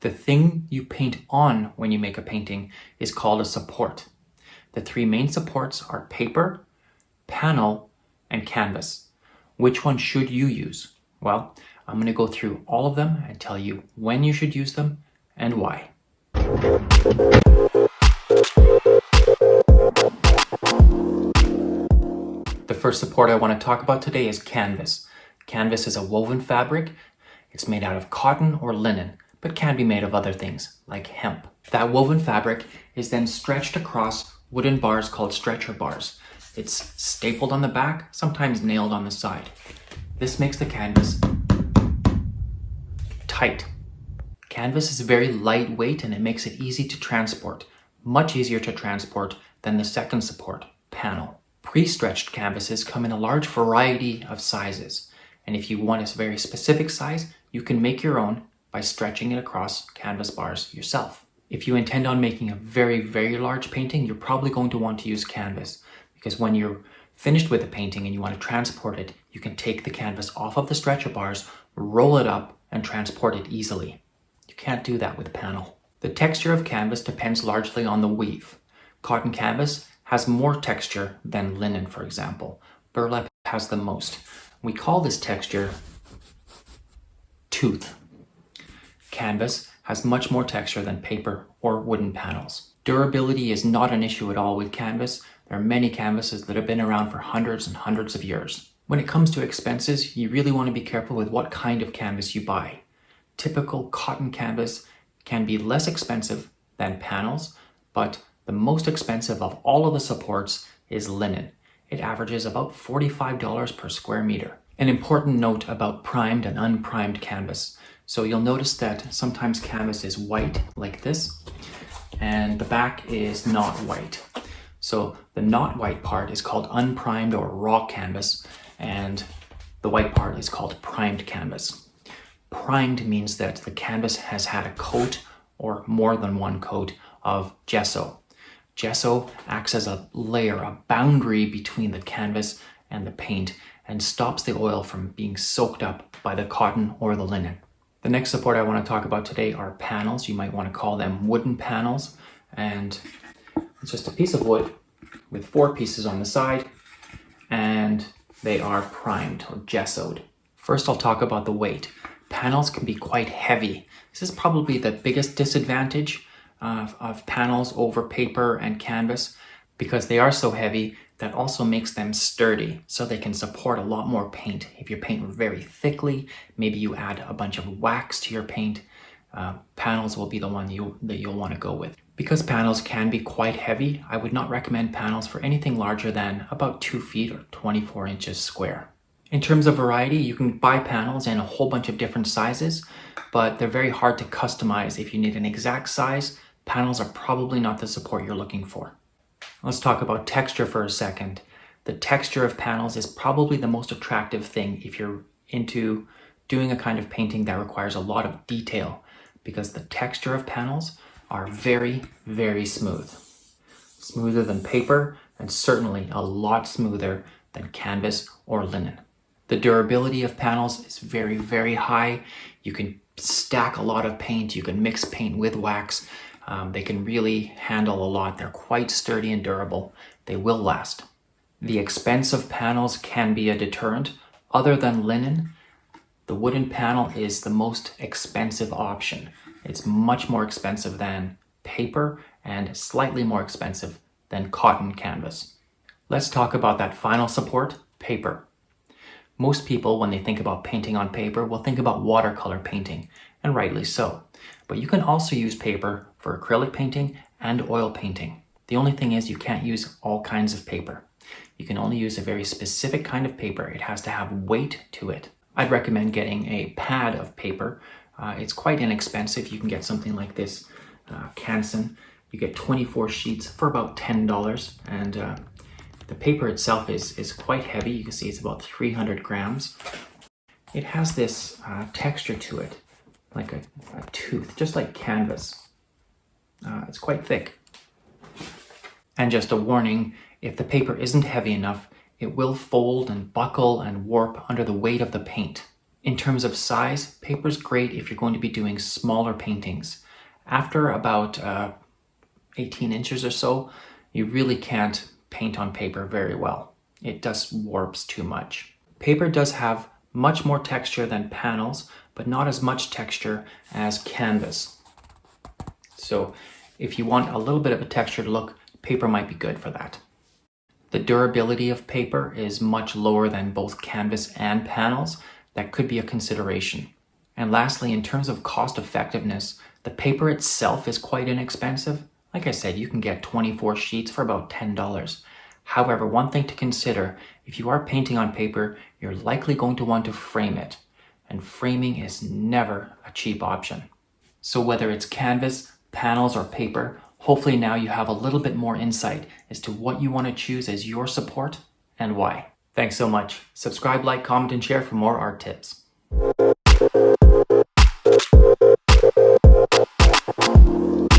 The thing you paint on when you make a painting is called a support. The three main supports are paper, panel, and canvas. Which one should you use? Well, I'm going to go through all of them and tell you when you should use them and why. The first support I want to talk about today is canvas. Canvas is a woven fabric. It's made out of cotton or linen, but can be made of other things like hemp. That woven fabric is then stretched across wooden bars called stretcher bars. It's stapled on the back, sometimes nailed on the side. This makes the canvas tight. Canvas is very lightweight and it makes it easy to transport, much easier to transport than the second support, panel. Pre-stretched canvases come in a large variety of sizes, and if you want a very specific size, you can make your own by stretching it across canvas bars yourself. If you intend on making a very, very large painting, you're probably going to want to use canvas, because when you're finished with the painting and you want to transport it, you can take the canvas off of the stretcher bars, roll it up, and transport it easily. You can't do that with panel. The texture of canvas depends largely on the weave. Cotton canvas has more texture than linen, for example. Burlap has the most. We call this texture tooth. Canvas has much more texture than paper or wooden panels. Durability is not an issue at all with canvas. There are many canvases that have been around for hundreds and hundreds of years. When it comes to expenses, you really want to be careful with what kind of canvas you buy. Typical cotton canvas can be less expensive than panels, but the most expensive of all of the supports is linen. It averages about $45 per square meter. An important note about primed and unprimed canvas. So you'll notice that sometimes canvas is white like this, and the back is not white. So the not white part is called unprimed or raw canvas, and the white part is called primed canvas. Primed means that the canvas has had a coat or more than one coat of gesso. Gesso acts as a layer, a boundary between the canvas and the paint, and stops the oil from being soaked up by the cotton or the linen. The next support I want to talk about today are panels. You might want to call them wooden panels, and it's just a piece of wood with 4 pieces on the side, and they are primed or gessoed. First, I'll talk about the weight. Panels can be quite heavy. This is probably the biggest disadvantage of panels over paper and canvas, because they are so heavy. That also makes them sturdy, so they can support a lot more paint. If you paint very thickly, maybe you add a bunch of wax to your paint, panels will be the one that you'll want to go with. Because panels can be quite heavy, I would not recommend panels for anything larger than about 2 feet or 24 inches square. In terms of variety, you can buy panels in a whole bunch of different sizes, but they're very hard to customize. If you need an exact size, panels are probably not the support you're looking for. Let's talk about texture for a second. The texture of panels is probably the most attractive thing if you're into doing a kind of painting that requires a lot of detail, because the texture of panels are very, very smooth. Smoother than paper, and certainly a lot smoother than canvas or linen. The durability of panels is very, very high. You can stack a lot of paint, you can mix paint with wax. They can really handle a lot. They're quite sturdy and durable. They will last. The expense of panels can be a deterrent. Other than linen, the wooden panel is the most expensive option. It's much more expensive than paper and slightly more expensive than cotton canvas. Let's talk about that final support, paper. Most people, when they think about painting on paper, will think about watercolor painting, and rightly so. But you can also use paper for acrylic painting and oil painting. The only thing is you can't use all kinds of paper. You can only use a very specific kind of paper. It has to have weight to it. I'd recommend getting a pad of paper. It's quite inexpensive. You can get something like this, Canson. You get 24 sheets for about $10, and the paper itself is quite heavy. You can see it's about 300 grams. It has this texture to it, like a tooth, just like canvas. It's quite thick. And just a warning, if the paper isn't heavy enough, it will fold and buckle and warp under the weight of the paint. In terms of size, paper is great if you're going to be doing smaller paintings. After about 18 inches or so, you really can't paint on paper very well. It just warps too much. Paper does have much more texture than panels, but not as much texture as canvas. So if you want a little bit of a textured look, paper might be good for that. The durability of paper is much lower than both canvas and panels. That could be a consideration. And lastly, in terms of cost effectiveness, the paper itself is quite inexpensive. Like I said, you can get 24 sheets for about $10. However, one thing to consider, if you are painting on paper, you're likely going to want to frame it. And framing is never a cheap option. So whether it's canvas, panels, or paper, hopefully now you have a little bit more insight as to what you want to choose as your support and why. Thanks so much. Subscribe, like, comment, and share for more art tips.